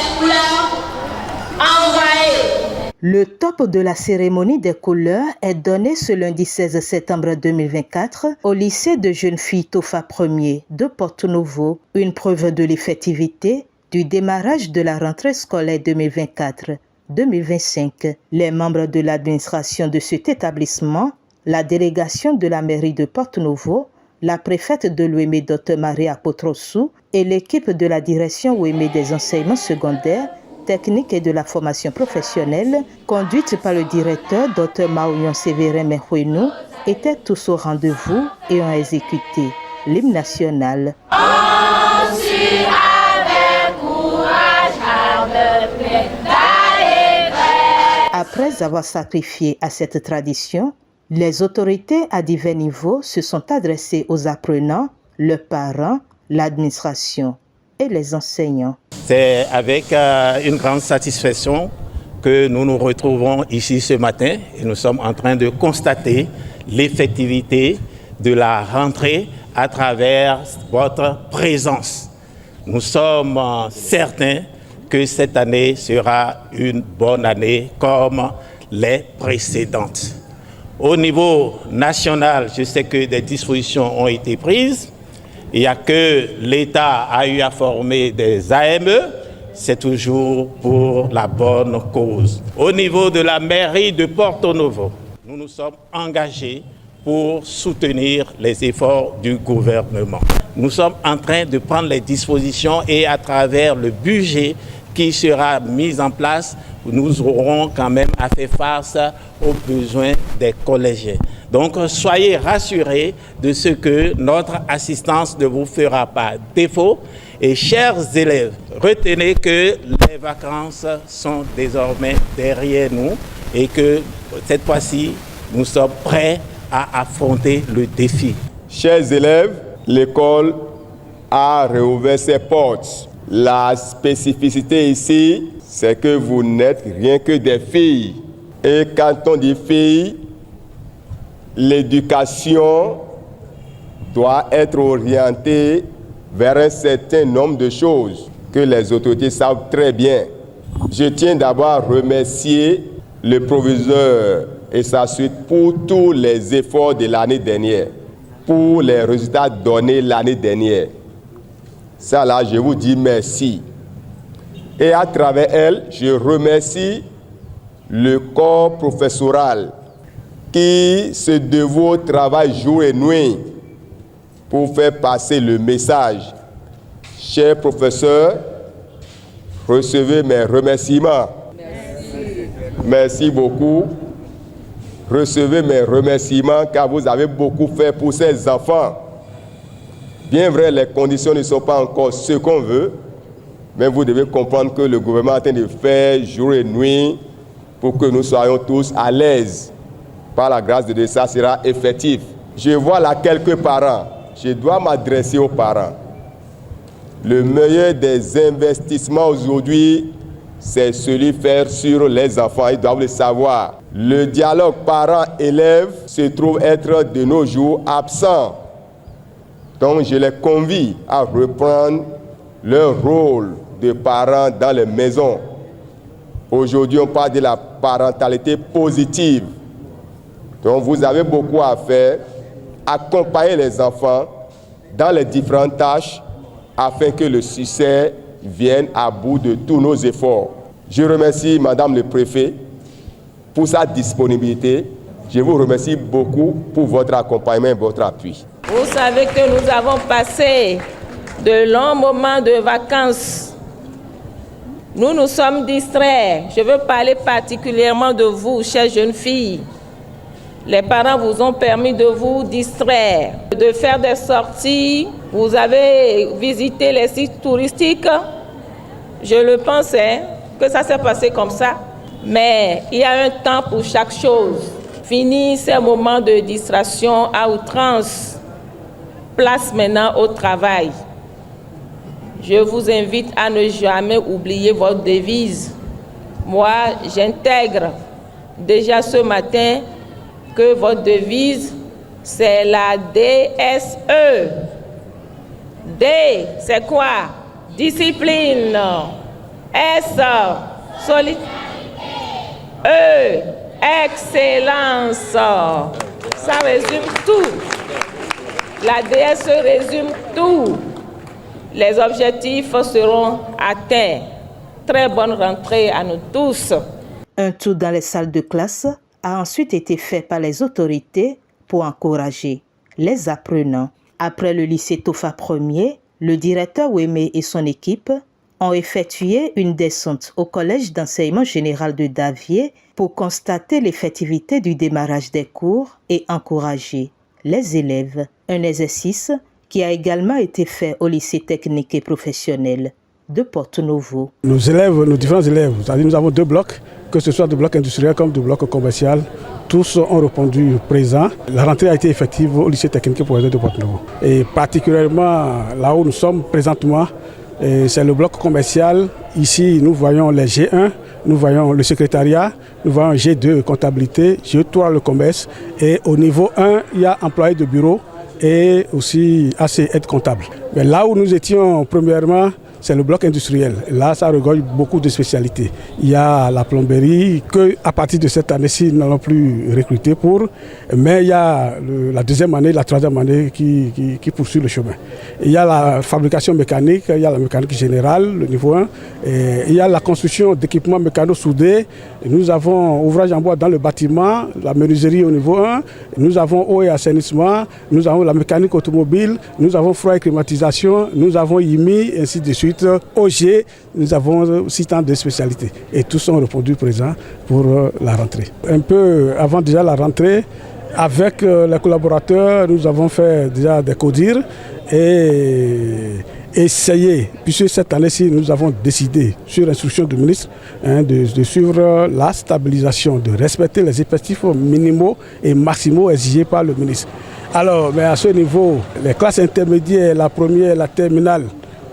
les couleurs envoyées. Le top de la cérémonie des couleurs est donné ce lundi 16 septembre 2024 au lycée de jeunes filles Tofa 1er de Porto-Novo, une preuve de l'effectivité du démarrage de la rentrée scolaire 2024-2025. Les membres de l'administration de cet établissement, la délégation de la mairie de Porto-Novo, la préfète de l'Ouémé Dr Maria Potrosu et l'équipe de la direction Ouémé des enseignements secondaires, techniques et de la formation professionnelle, conduite par le directeur Dr Maouyon Sévérin Mehouenou, étaient tous au rendez-vous et ont exécuté l'hymne national. Après avoir sacrifié à cette tradition, les autorités à divers niveaux se sont adressées aux apprenants, leurs parents, l'administration et les enseignants. C'est avec une grande satisfaction que nous nous retrouvons ici ce matin et nous sommes en train de constater l'effectivité de la rentrée à travers votre présence. Nous sommes certains que cette année sera une bonne année comme les précédentes. Au niveau national, je sais que des dispositions ont été prises. Il n'y a que l'État a eu à former des AME, c'est toujours pour la bonne cause. Au niveau de la mairie de Porto-Novo, nous nous sommes engagés pour soutenir les efforts du gouvernement. Nous sommes en train de prendre les dispositions et à travers le budget qui sera mis en place, nous aurons quand même à faire face aux besoins des collégiens. Donc, soyez rassurés de ce que notre assistance ne vous fera pas défaut. Et chers élèves, retenez que les vacances sont désormais derrière nous et que cette fois-ci, nous sommes prêts à affronter le défi. Chers élèves, l'école a réouvert ses portes. La spécificité ici, c'est que vous n'êtes rien que des filles. Et quand on dit filles, l'éducation doit être orientée vers un certain nombre de choses que les autorités savent très bien. Je tiens d'abord à remercier le proviseur et sa suite pour tous les efforts de l'année dernière, pour les résultats donnés l'année dernière. Ça là, je vous dis merci. Et à travers elle, je remercie le corps professoral qui se dévoue au travail jour et nuit pour faire passer le message. Chers professeurs, recevez mes remerciements. Merci beaucoup. Recevez mes remerciements car vous avez beaucoup fait pour ces enfants. Bien vrai, les conditions ne sont pas encore ce qu'on veut, mais vous devez comprendre que le gouvernement est en train de faire jour et nuit pour que nous soyons tous à l'aise. Par la grâce de Dieu, ça sera effectif. Je vois là quelques parents. Je dois m'adresser aux parents. Le meilleur des investissements aujourd'hui, c'est celui fait sur les enfants. Ils doivent le savoir. Le dialogue parents-élèves se trouve être de nos jours absent. Donc je les convie à reprendre leur rôle de parents dans les maisons. Aujourd'hui, on parle de la parentalité positive. Donc vous avez beaucoup à faire, accompagner les enfants dans les différentes tâches afin que le succès vienne à bout de tous nos efforts. Je remercie Madame le Préfet pour sa disponibilité. Je vous remercie beaucoup pour votre accompagnement et votre appui. Vous savez que nous avons passé de longs moments de vacances. Nous nous sommes distraits. Je veux parler particulièrement de vous, chères jeunes filles. Les parents vous ont permis de vous distraire, de faire des sorties. Vous avez visité les sites touristiques. Je le pensais que ça s'est passé comme ça. Mais il y a un temps pour chaque chose. Fini ces moments de distraction à outrance. Place maintenant au travail. Je vous invite à ne jamais oublier votre devise. Moi, j'intègre déjà ce matin que votre devise, c'est la DSE. D, c'est quoi? Discipline. S, solidarité. E, excellence. Ça résume tout. La DS résume tout. Les objectifs seront atteints. Très bonne rentrée à nous tous. Un tour dans les salles de classe a ensuite été fait par les autorités pour encourager les apprenants. Après le lycée Tofa 1er, le directeur Ouémé et son équipe ont effectué une descente au collège d'enseignement général de Davier pour constater l'effectivité du démarrage des cours et encourager les élèves. Un exercice qui a également été fait au lycée technique et professionnel de Porto-Novo. Nos élèves, nos différents élèves, c'est-à-dire nous avons 2 blocs, que ce soit de bloc industriel comme de bloc commercial, tous ont répondu présent. La rentrée a été effective au lycée technique et professionnel de Porto-Novo. Et particulièrement là où nous sommes présentement, c'est le bloc commercial. Ici, nous voyons les G1, nous voyons le secrétariat, nous voyons G2, comptabilité, G3, le commerce. Et au niveau 1, il y a employés de bureau et aussi AC aide comptable. Mais là où nous étions premièrement, c'est le bloc industriel. Là, ça regorge beaucoup de spécialités. Il y a la plomberie, qu'à partir de cette année-ci, nous n'allons plus recruter pour. Mais il y a la deuxième année, la troisième année qui poursuit le chemin. Il y a la fabrication mécanique, il y a la mécanique générale, le niveau 1. Et il y a la construction d'équipements mécano-soudés. Nous avons ouvrage en bois dans le bâtiment, la menuiserie au niveau 1. Nous avons eau et assainissement. Nous avons la mécanique automobile. Nous avons froid et climatisation. Nous avons IMI, ainsi de suite. OG, nous avons 6 ans de spécialité et tous sont répondus présents pour la rentrée. Un peu avant déjà la rentrée, avec les collaborateurs, nous avons fait déjà des CODIR et essayer, puisque cette année-ci, nous avons décidé, sur instruction du ministre, de suivre la stabilisation, de respecter les effectifs minimaux et maximaux exigés par le ministre. Alors, mais à ce niveau, les classes intermédiaires, la première et la terminale,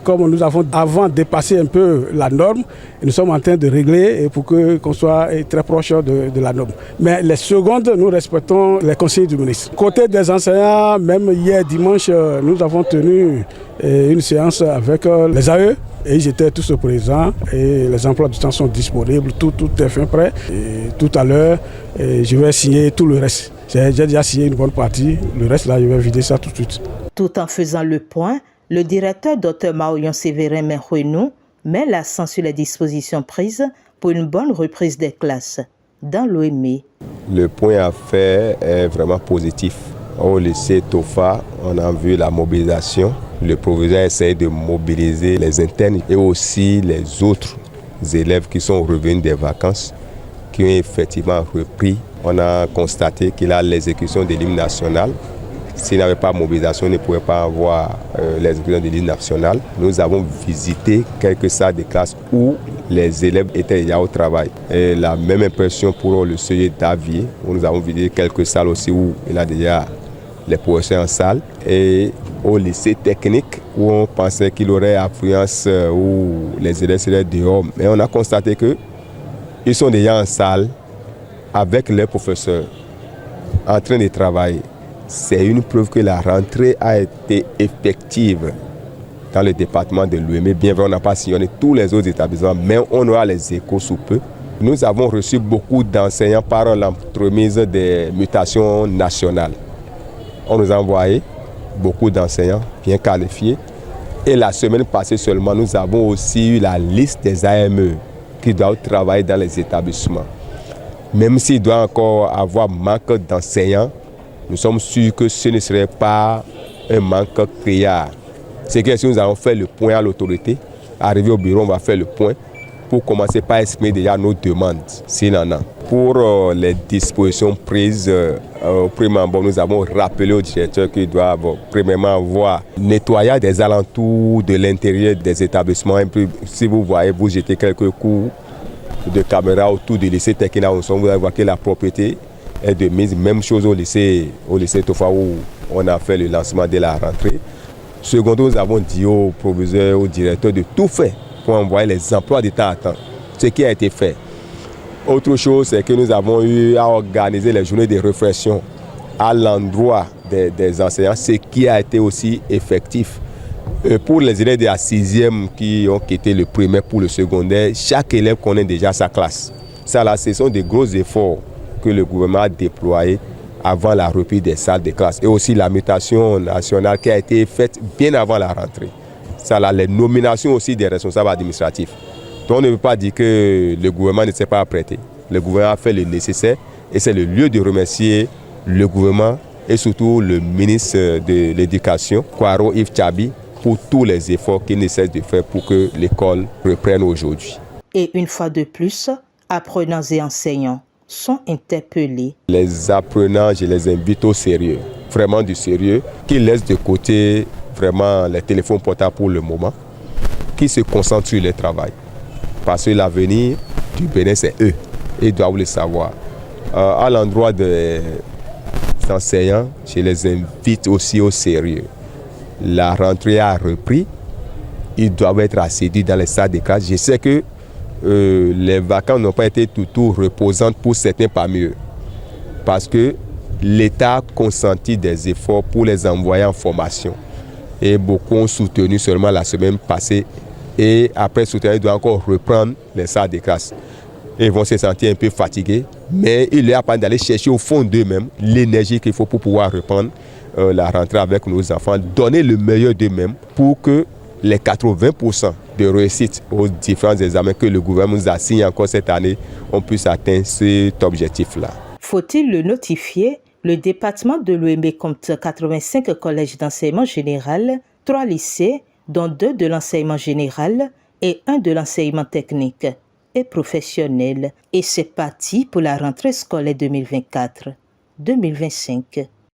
comme nous avons avant dépassé un peu la norme, nous sommes en train de régler pour qu'on soit très proche de la norme. Mais les secondes, nous respectons les conseils du ministre. Côté des enseignants, même hier dimanche, nous avons tenu une séance avec les AE et ils étaient tous présents et les emplois du temps sont disponibles, tout est fin prêt. Et tout à l'heure, je vais signer tout le reste. J'ai déjà signé une bonne partie, le reste là, je vais vider ça tout de suite. Tout en faisant le point, le directeur Dr Maoyon Sévérin Menkhouenou met l'accent sur les dispositions prises pour une bonne reprise des classes dans l'OME. Le point à faire est vraiment positif. Au lycée Tofa, on a vu la mobilisation. Le proviseur essaie de mobiliser les internes et aussi les autres élèves qui sont revenus des vacances, qui ont effectivement repris. On a constaté qu'il y a l'exécution de l'hymne national. S'il n'y avait pas de mobilisation, on ne pouvait pas avoir l'exécution de l'hymne national. Nous avons visité quelques salles de classe où les élèves étaient déjà au travail. Et la même impression pour le CE Davier, où nous avons visité quelques salles aussi où il y a déjà les professeurs en salle. Et au lycée technique, où on pensait qu'il y aurait affluence, où les élèves seraient dehors. Mais on a constaté qu'ils sont déjà en salle avec les professeurs en train de travailler. C'est une preuve que la rentrée a été effective dans le département de l'UEME. Bien vrai, on n'a pas sillonné tous les autres établissements, mais on aura les échos sous peu. Nous avons reçu beaucoup d'enseignants par l'entremise des mutations nationales. On nous a envoyé beaucoup d'enseignants bien qualifiés. Et la semaine passée seulement, nous avons aussi eu la liste des AME qui doivent travailler dans les établissements. Même s'il doit encore avoir manque d'enseignants, nous sommes sûrs que ce ne serait pas un manque criard. C'est que si nous allons faire le point à l'autorité, arriver au bureau, on va faire le point pour commencer par exprimer déjà nos demandes, s'il en a. Pour les dispositions prises, premièrement, nous avons rappelé au directeur qu'il doit premièrement avoir nettoyage des alentours de l'intérieur des établissements. Et puis, si vous voyez, vous jetez quelques coups de caméra autour du lycée technique, vous allez voir que la propriété est de mise. Même chose au lycée Tofa où on a fait le lancement de la rentrée. Second, nous avons dit au proviseur, au directeur de tout faire pour envoyer les emplois de temps à temps, ce qui a été fait. Autre chose, c'est que nous avons eu à organiser les journées de réflexion à l'endroit des enseignants, ce qui a été aussi effectif. Pour les élèves de la 6e qui ont quitté le primaire pour le secondaire, chaque élève connaît déjà sa classe. Ça là, ce sont des gros efforts que le gouvernement a déployés avant la reprise des salles de classe. Et aussi la mutation nationale qui a été faite bien avant la rentrée. Ça là, les nominations aussi des responsables administratifs. Donc on ne peut pas dire que le gouvernement ne s'est pas apprêté. Le gouvernement a fait le nécessaire et c'est le lieu de remercier le gouvernement et surtout le ministre de l'Éducation, Kwaro Yves Tchabi, pour tous les efforts qu'il ne cesse de faire pour que l'école reprenne aujourd'hui. Et une fois de plus, apprenants et enseignants sont interpellés. Les apprenants, je les invite au sérieux, vraiment du sérieux, qu'ils laissent de côté vraiment les téléphones portables pour le moment, qu'ils se concentrent sur le travail. Parce que l'avenir du Bénin, c'est eux, et ils doivent le savoir. À l'endroit des enseignants, je les invite aussi au sérieux. La rentrée a repris, ils doivent être assidus dans les salles de classe. Je sais que les vacances n'ont pas été tout reposantes pour certains parmi eux. Parce que l'État a consenti des efforts pour les envoyer en formation. Et beaucoup ont soutenu seulement la semaine passée. Et après soutenir, ils doivent encore reprendre les salles de classe. Ils vont se sentir un peu fatigués, mais il leur apprend d'aller chercher au fond d'eux-mêmes l'énergie qu'il faut pour pouvoir reprendre la rentrée avec nos enfants, donner le meilleur d'eux-mêmes pour que les 80% de réussite aux différents examens que le gouvernement nous assigne encore cette année, on puisse atteindre cet objectif-là. Faut-il le notifier? Le département de l'Ouémé compte 85 collèges d'enseignement général, 3 lycées, dont 2 de l'enseignement général et 1 de l'enseignement technique et professionnel. Et c'est parti pour la rentrée scolaire 2024-2025.